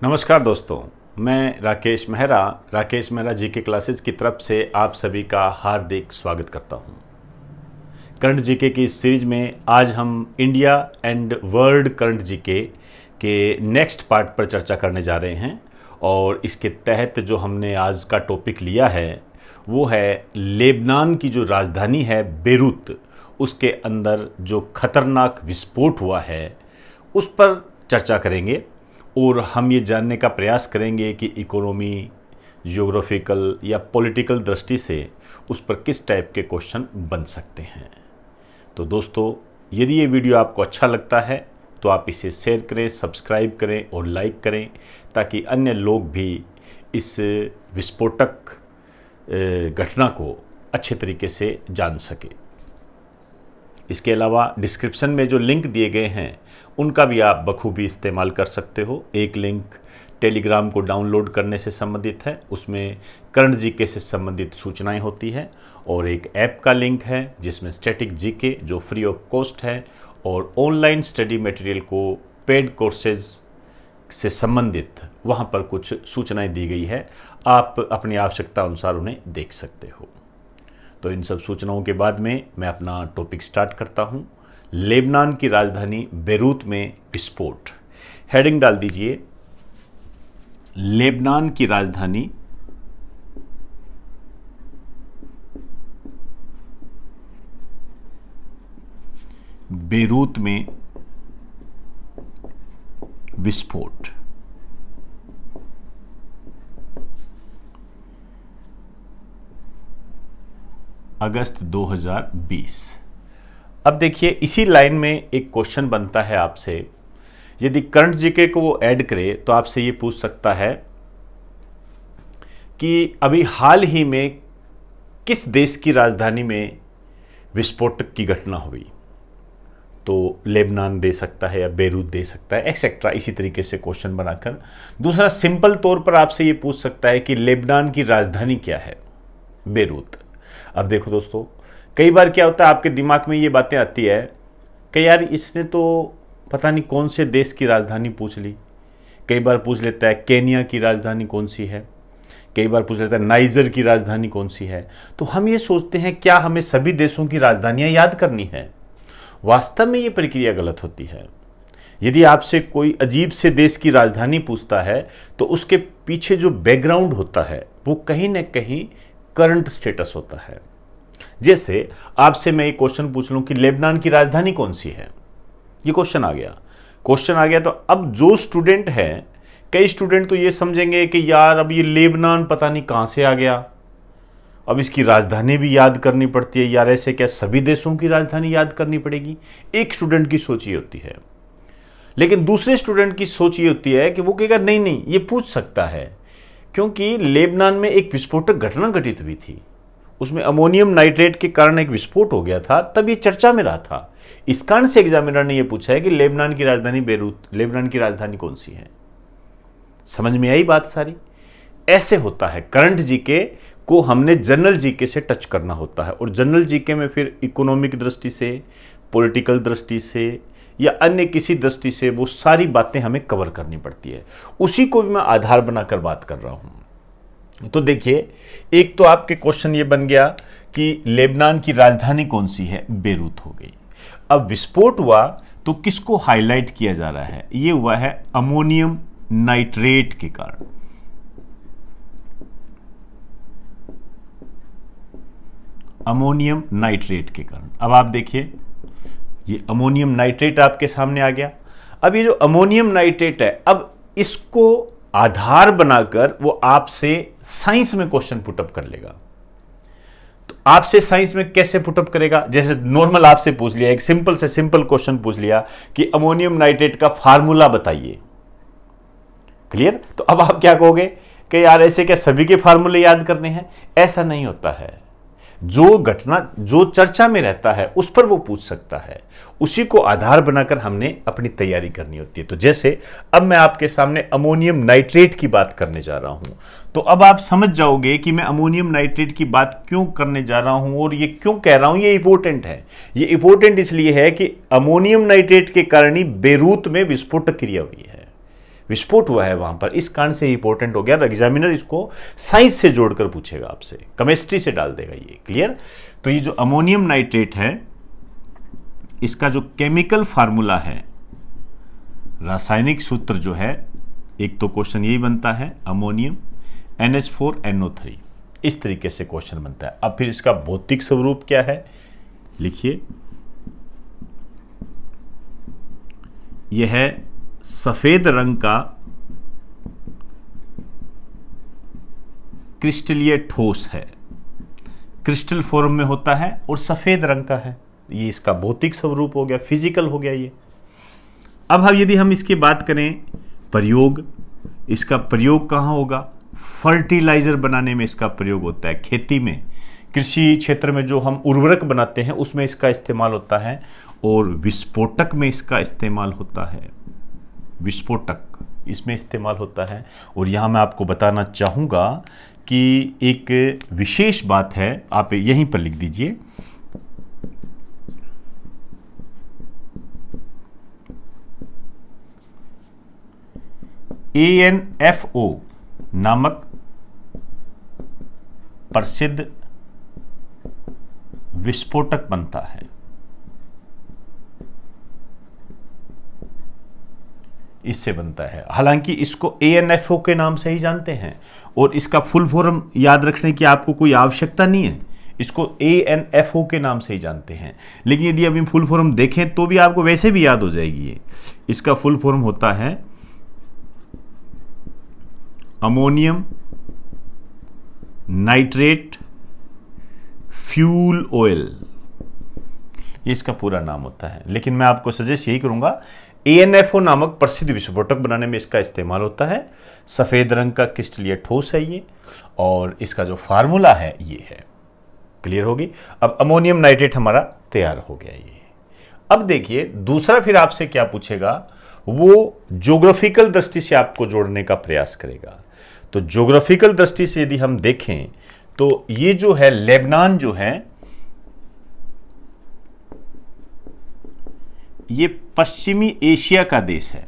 नमस्कार दोस्तों, मैं राकेश मेहरा जीके क्लासेस की तरफ से आप सभी का हार्दिक स्वागत करता हूं। करंट जीके की इस सीरीज में आज हम India and world current GK के नेक्स्ट पार्ट पर चर्चा करने जा रहे हैं और इसके तहत जो हमने आज का टॉपिक लिया है वो है लेबनान की जो राजधानी है बेरूत, उसके अंदर जो खतरनाक विस्फोट हुआ है उस पर चर्चा करेंगे और हम ये जानने का प्रयास करेंगे कि इकोनॉमी, जियोग्राफिकल या पॉलिटिकल दृष्टि से उस पर किस टाइप के क्वेश्चन बन सकते हैं। तो दोस्तों, यदि ये वीडियो आपको अच्छा लगता है तो आप इसे शेयर करें, सब्सक्राइब करें और लाइक करें ताकि अन्य लोग भी इस विस्फोटक घटना को अच्छे तरीके से जान सके। इसके अलावा डिस्क्रिप्शन में जो लिंक दिए गए हैं उनका भी आप बखूबी इस्तेमाल कर सकते हो। एक लिंक टेलीग्राम को डाउनलोड करने से संबंधित है, उसमें करंट जीके से संबंधित सूचनाएं होती हैं, और एक ऐप का लिंक है जिसमें स्टैटिक जीके जो फ्री ऑफ कॉस्ट है और ऑनलाइन स्टडी मटेरियल को पेड कोर्सेज से संबंधित वहां पर कुछ सूचनाएं दी गई है, आप अपनी आवश्यकता अनुसार उन्हें देख सकते हो। तो इन सब सूचनाओं के बाद में मैं अपना टॉपिक स्टार्ट करता हूं। लेबनान की राजधानी बेरूत में विस्फोट। हेडिंग डाल दीजिए, लेबनान की राजधानी बेरूत में विस्फोट। अगस्त 2020। अब देखिए, इसी लाइन में एक क्वेश्चन बनता है आपसे, यदि करंट जीके को वो ऐड करे तो आपसे ये पूछ सकता है कि अभी हाल ही में किस देश की राजधानी में विस्फोट की घटना हुई। तो लेबनान दे सकता है या बेरूत दे सकता है, एक्सेट्रा, इसी तरीके से क्वेश्चन बनाकर। दूसरा, सिंपल तौर पर आपसे ये पूछ सकता है कि लेबनान की राजधानी क्या है, बेरूत। अब देखो दोस्तों, कई बार क्या होता है आपके दिमाग में ये बातें आती है कि यार इसने तो पता नहीं कौन से देश की राजधानी पूछ ली। कई बार पूछ लेता है केनिया की राजधानी कौन सी है, कई बार पूछ लेता है नाइजर की राजधानी कौन सी है। तो हम ये सोचते हैं क्या हमें सभी देशों की राजधानियां याद करनी है। वास्तव में ये प्रक्रिया गलत होती है। यदि आपसे कोई अजीब से देश की राजधानी पूछता है तो उसके पीछे जो बैकग्राउंड होता है वो कहीं ना कहीं करंट स्टेटस होता है। जैसे आपसे मैं एक क्वेश्चन पूछ लूं कि लेबनान की राजधानी कौन सी है, ये क्वेश्चन आ गया तो अब जो स्टूडेंट है, कई स्टूडेंट तो ये समझेंगे कि यार अब ये लेबनान पता नहीं कहां से आ गया, अब इसकी राजधानी भी याद करनी पड़ती है। यार ऐसे क्या सभी देशों की राजधानी याद करनी पड़ेगी? एक स्टूडेंट की सोच ये होती है। लेकिन दूसरे स्टूडेंट की सोच ये होती है कि वो कहेगा नहीं, ये पूछ सकता है क्योंकि लेबनान में एक विस्फोटक घटना घटित हुई थी, उसमें अमोनियम नाइट्रेट के कारण एक विस्फोट हो गया था, तब ये चर्चा में रहा था। इस कारण से एग्जामिनर ने यह पूछा है कि लेबनान की राजधानी बेरूत, लेबनान की राजधानी कौन सी है। समझ में आई बात सारी? ऐसे होता है। करंट जीके को हमने जनरल जीके से टच करना होता है और जनरल जीके में फिर इकोनॉमिक दृष्टि से, पॉलिटिकल दृष्टि से या अन्य किसी दृष्टि से वो सारी बातें हमें कवर करनी पड़ती है। उसी को भी मैं आधार बनाकर बात कर रहा हूं। तो देखिए, एक तो आपके क्वेश्चन ये बन गया कि लेबनान की राजधानी कौन सी है, बेरूत हो गई। अब विस्फोट हुआ तो किसको हाईलाइट किया जा रहा है? ये हुआ है अमोनियम नाइट्रेट के कारण। अमोनियम नाइट्रेट के कारण। अब आप देखिए, ये अमोनियम नाइट्रेट आपके सामने आ गया। अब ये जो अमोनियम नाइट्रेट है, अब इसको आधार बनाकर वो आपसे साइंस में क्वेश्चन पुटअप कर लेगा। तो आपसे साइंस में कैसे पुटअप करेगा? जैसे नॉर्मल आपसे पूछ लिया, एक सिंपल से सिंपल क्वेश्चन पूछ लिया कि अमोनियम नाइट्रेट का फार्मूला बताइए। क्लियर? तो अब आप क्या कहोगे कि यार ऐसे क्या सभी के फार्मूले याद करने हैं? ऐसा नहीं होता है। जो घटना जो चर्चा में रहता है उस पर वो पूछ सकता है, उसी को आधार बनाकर हमने अपनी तैयारी करनी होती है। तो जैसे अब मैं आपके सामने अमोनियम नाइट्रेट की बात करने जा रहा हूं, तो अब आप समझ जाओगे कि मैं अमोनियम नाइट्रेट की बात क्यों करने जा रहा हूं और ये क्यों कह रहा हूं। ये इंपॉर्टेंट है। ये इंपॉर्टेंट इसलिए है कि अमोनियम नाइट्रेट के कारण ही बेरूत में विस्फोटक क्रिया हुई है। विस्फोट हुआ है वहां पर, इस कारण से इंपॉर्टेंट हो गया। एग्जामिनर इसको साइंस से जोड़कर पूछेगा आपसे, केमिस्ट्री से डाल देगा ये। क्लियर? तो ये जो अमोनियम नाइट्रेट है, इसका जो केमिकल फार्मूला है, रासायनिक सूत्र जो है, एक तो क्वेश्चन यही बनता है अमोनियम NH4NO3, इस तरीके से क्वेश्चन बनता है। अब फिर इसका भौतिक स्वरूप क्या है, लिखिए, यह है सफेद रंग का क्रिस्टलीय ठोस है, क्रिस्टल फॉर्म में होता है और सफेद रंग का है। ये इसका भौतिक स्वरूप हो गया, फिजिकल हो गया ये। अब यदि हम इसकी बात करें प्रयोग, इसका प्रयोग कहाँ होगा? फर्टिलाइजर बनाने में इसका प्रयोग होता है, खेती में, कृषि क्षेत्र में जो हम उर्वरक बनाते हैं उसमें इसका इस्तेमाल होता है, और विस्फोटक में इसका इस्तेमाल होता है, विस्फोटक इसमें इस्तेमाल होता है। और यहाँ मैं आपको बताना चाहूँगा कि एक विशेष बात है, आप यहीं पर लिख दीजिए, ANFO नामक प्रसिद्ध विस्फोटक बनता है। इससे बनता है, हालांकि इसको ANFO के नाम से ही जानते हैं, और इसका फुल फॉर्म याद रखने की आपको कोई आवश्यकता नहीं है, इसको ANFO के नाम से ही जानते हैं। लेकिन यदि अभी फुल फॉर्म देखें तो भी आपको वैसे भी याद हो जाएगी ये। इसका फुल फॉर्म होता है अमोनियम नाइट्रेट फ्यूल ऑयल, इसका पूरा नाम होता है। लेकिन मैं आपको सजेस्ट यही करूंगा, ANFO नामक प्रसिद्ध विस्फोटक बनाने में इसका इस्तेमाल होता है। सफेद रंग का क्रिस्टलीय ठोस है ये, और इसका जो फार्मूला है ये है। क्लियर होगी? अब अमोनियम नाइट्रेट हमारा तैयार हो गया ये। अब देखिए दूसरा फिर आपसे क्या पूछेगा, वो ज्योग्राफिकल दृष्टि से आपको जोड़ने का प्रयास करेगा। तो ज्योग्राफिकल दृष्टि से यदि हम देखें तो ये जो है लेबनान जो है, ये पश्चिमी एशिया का देश है,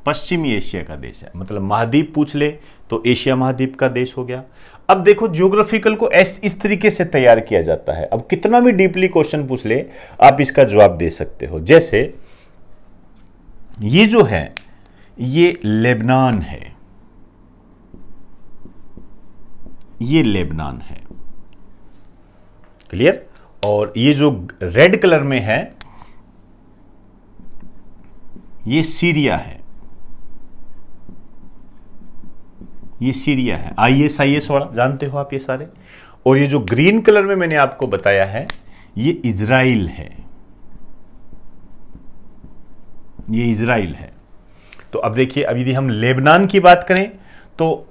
पश्चिमी एशिया का देश है, मतलब महाद्वीप पूछ ले तो एशिया महाद्वीप का देश हो गया। अब देखो ज्योग्राफिकल को इस तरीके से तैयार किया जाता है। अब कितना भी डीपली क्वेश्चन पूछ ले आप इसका जवाब दे सकते हो। जैसे ये जो है ये लेबनान है, ये लेबनान है। क्लियर? और ये जो रेड कलर में है ये सीरिया है, ये सीरिया है। IS वाला जानते हो आप ये सारे। और ये जो ग्रीन कलर में मैंने आपको बताया है ये इजराइल है, ये इजराइल है। तो अब देखिए, अब यदि हम लेबनान की बात करें तो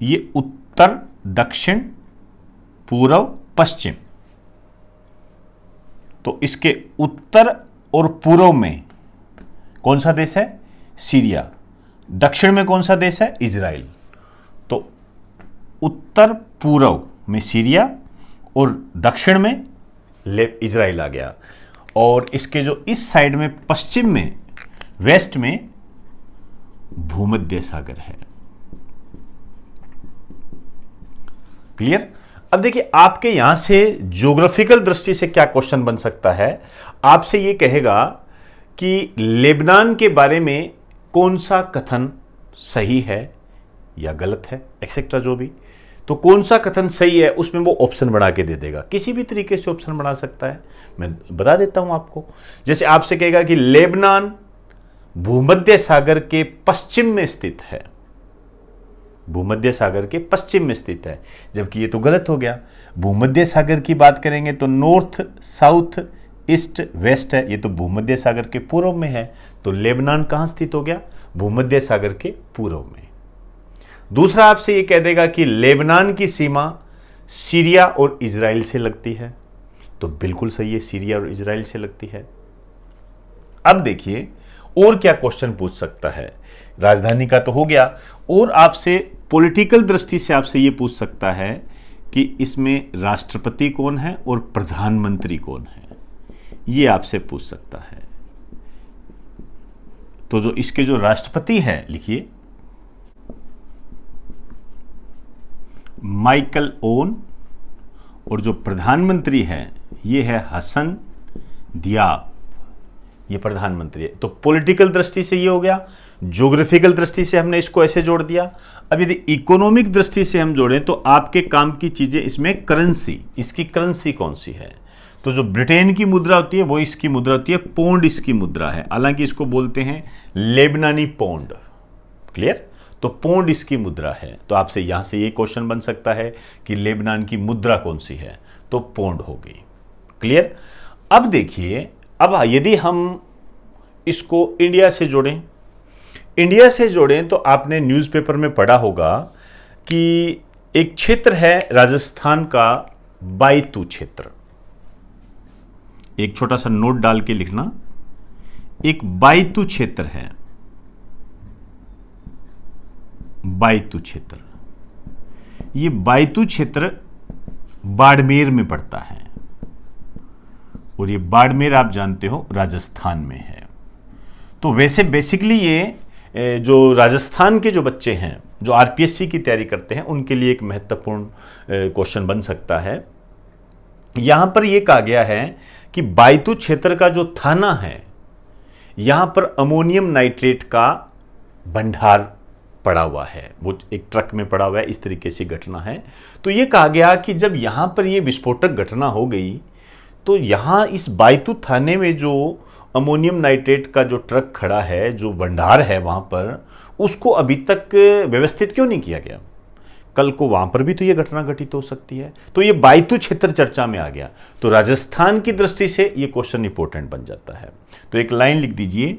ये उत्तर, दक्षिण, पूर्व, पश्चिम। तो इसके उत्तर और पूर्व में कौन सा देश है? सीरिया। दक्षिण में कौन सा देश है? इजराइल। तो उत्तर पूर्व में सीरिया और दक्षिण में इजराइल आ गया। और इसके जो इस साइड में पश्चिम में, वेस्ट में भूमध्य सागर है। क्लियर? अब देखिए आपके यहां से ज्योग्राफिकल दृष्टि से क्या क्वेश्चन बन सकता है। आपसे यह कहेगा कि लेबनान के बारे में कौन सा कथन सही है या गलत है, एक्सेट्रा जो भी। तो कौन सा कथन सही है उसमें वो ऑप्शन बना के दे देगा, किसी भी तरीके से ऑप्शन बना सकता है। मैं बता देता हूं आपको। जैसे आपसे कहेगा कि लेबनान भूमध्य सागर के पश्चिम में स्थित है, भूमध्य सागर के पश्चिम में स्थित है, जबकि ये तो गलत हो गया। भूमध्य सागर की बात करेंगे तो नॉर्थ, साउथ, ईस्ट, वेस्ट है, ये तो भूमध्य सागर के पूर्व में है। तो लेबनान कहां स्थित हो गया? भूमध्य सागर के पूर्व में। दूसरा आपसे ये कह देगा कि लेबनान की सीमा सीरिया और इजराइल से लगती है, तो बिल्कुल सही है, सीरिया और इजराइल से लगती है। अब देखिए और क्या क्वेश्चन पूछ सकता है। राजधानी का तो हो गया, और आपसे पॉलिटिकल दृष्टि से आपसे ये पूछ सकता है कि इसमें राष्ट्रपति कौन है और प्रधानमंत्री कौन है, ये आपसे पूछ सकता है। तो जो इसके जो राष्ट्रपति हैं, लिखिए माइकल ओन, और जो प्रधानमंत्री हैं ये है हसन दियाब, ये प्रधानमंत्री है। तो पॉलिटिकल दृष्टि से ये हो गया, ज्योग्राफिकल दृष्टि से हमने इसको ऐसे जोड़ दिया। अब यदि इकोनॉमिक दृष्टि से हम जोड़ें तो आपके काम की चीजें इसमें करेंसी, इसकी करेंसी कौन सी है, तो जो ब्रिटेन की मुद्रा होती है वो इसकी मुद्रा होती है, पौंड इसकी मुद्रा है, हालांकि इसको बोलते हैं लेबनानी पौंड। क्लियर? तो पौंड इसकी मुद्रा है। तो आपसे यहां से ये क्वेश्चन बन सकता है कि लेबनान की मुद्रा कौन सी है, तो पौंड हो गई। क्लियर? अब देखिए, अब यदि हम इसको इंडिया से जोड़ें, इंडिया से जोड़ें तो आपने न्यूज़पेपर में पढ़ा होगा कि एक क्षेत्र है राजस्थान का बायतू क्षेत्र। एक छोटा सा नोट डाल के लिखना, एक बायतू क्षेत्र है, बायतू क्षेत्र। ये बायतू क्षेत्र बाड़मेर में पड़ता है, और ये बाड़मेर आप जानते हो राजस्थान में है। तो वैसे बेसिकली ये जो राजस्थान के जो बच्चे हैं जो आरपीएससी की तैयारी करते हैं उनके लिए एक महत्वपूर्ण क्वेश्चन बन सकता है। यहां पर यह कहा गया है कि बायतू क्षेत्र का जो थाना है यहां पर अमोनियम नाइट्रेट का भंडार पड़ा हुआ है, वो एक ट्रक में पड़ा हुआ है, इस तरीके से घटना है। तो यह कहा गया कि जब यहां पर यह विस्फोटक घटना हो गई तो यहां इस बायतू थाने में जो अमोनियम नाइट्रेट का जो ट्रक खड़ा है, जो भंडार है वहां पर, उसको अभी तक व्यवस्थित क्यों नहीं किया गया? कल को वहां पर भी तो यह घटना घटित हो सकती है। तो यह बायतू क्षेत्र चर्चा में आ गया। तो राजस्थान की दृष्टि से यह क्वेश्चन इंपॉर्टेंट बन जाता है। तो एक लाइन लिख दीजिए,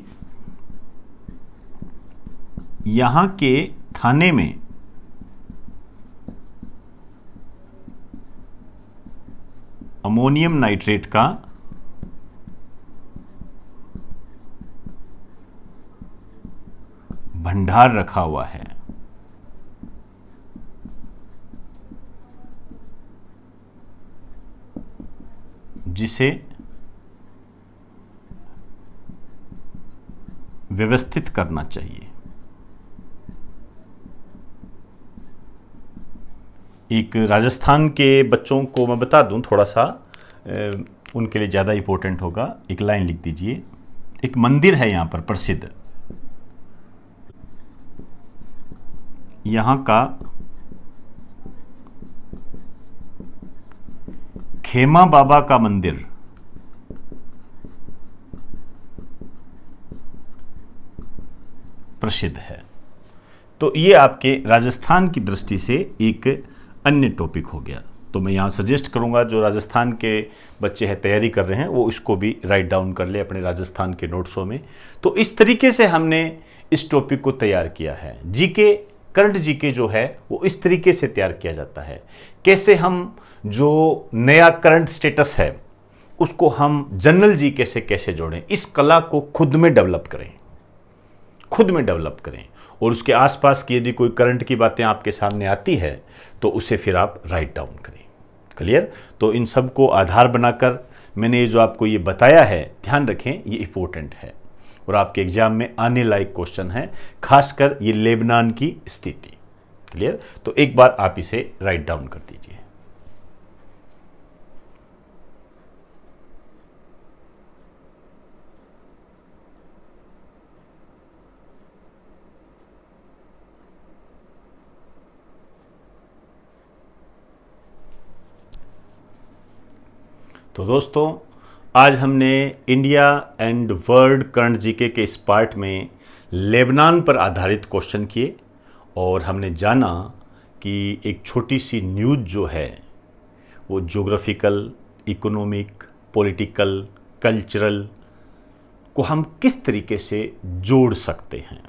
यहां के थाने में अमोनियम नाइट्रेट का भंडार रखा हुआ है, जिसे व्यवस्थित करना चाहिए। एक राजस्थान के बच्चों को मैं बता दूं, थोड़ा सा उनके लिए ज़्यादा इंपॉर्टेंट होगा। एक लाइन लिख दीजिए, एक मंदिर है यहाँ पर प्रसिद्ध, यहाँ का खेमा बाबा का मंदिर प्रसिद्ध है। तो ये आपके राजस्थान की दृष्टि से एक अन्य टॉपिक हो गया। तो मैं यहाँ सजेस्ट करूँगा जो राजस्थान के बच्चे हैं, तैयारी कर रहे हैं, वो इसको भी राइट डाउन कर ले अपने राजस्थान के नोट्सों में। तो इस तरीके से हमने इस टॉपिक को तैयार किया है। जीके, करंट जीके जो है वो इस तरीके से तैयार किया जाता है। कैसे हम जो नया करंट स्टेटस है उसको हम जनरल जीके से कैसे जोड़ें, इस कला को खुद में डेवलप करें, खुद में डेवलप करें। और उसके आसपास की यदि कोई करंट की बातें आपके सामने आती है तो उसे फिर आप राइट डाउन करें। क्लियर? तो इन सब को आधार बनाकर मैंने ये जो आपको ये बताया है, ध्यान रखें ये इंपॉर्टेंट है और आपके एग्जाम में आने लायक क्वेश्चन है, खासकर ये लेबनान की स्थिति। क्लियर? तो एक बार आप इसे राइट डाउन कर दीजिए। तो दोस्तों, आज हमने India and world current GK के इस पार्ट में लेबनान पर आधारित क्वेश्चन किए और हमने जाना कि एक छोटी सी न्यूज़ जो है वो ज्योग्राफिकल, इकोनॉमिक, पॉलिटिकल, कल्चरल को हम किस तरीके से जोड़ सकते हैं।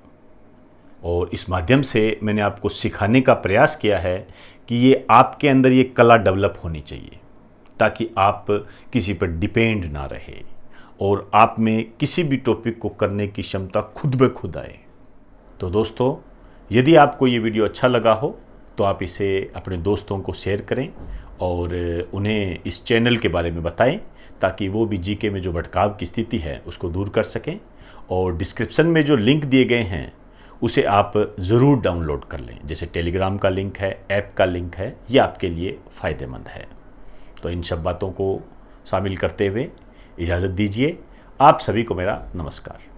और इस माध्यम से मैंने आपको सिखाने का प्रयास किया है कि ये आपके अंदर ये कला डेवलप होनी चाहिए ताकि आप किसी पर डिपेंड ना रहे और आप में किसी भी टॉपिक को करने की क्षमता खुद ब खुद आए। तो दोस्तों, यदि आपको ये वीडियो अच्छा लगा हो तो आप इसे अपने दोस्तों को शेयर करें और उन्हें इस चैनल के बारे में बताएं ताकि वो भी जीके में जो भटकाव की स्थिति है उसको दूर कर सकें। और डिस्क्रिप्शन में जो लिंक दिए गए हैं उसे आप ज़रूर डाउनलोड कर लें। जैसे टेलीग्राम का लिंक है, ऐप का लिंक है, ये आपके लिए फ़ायदेमंद है। तो इन सब बातों को शामिल करते हुए इजाज़त दीजिए। आप सभी को मेरा नमस्कार।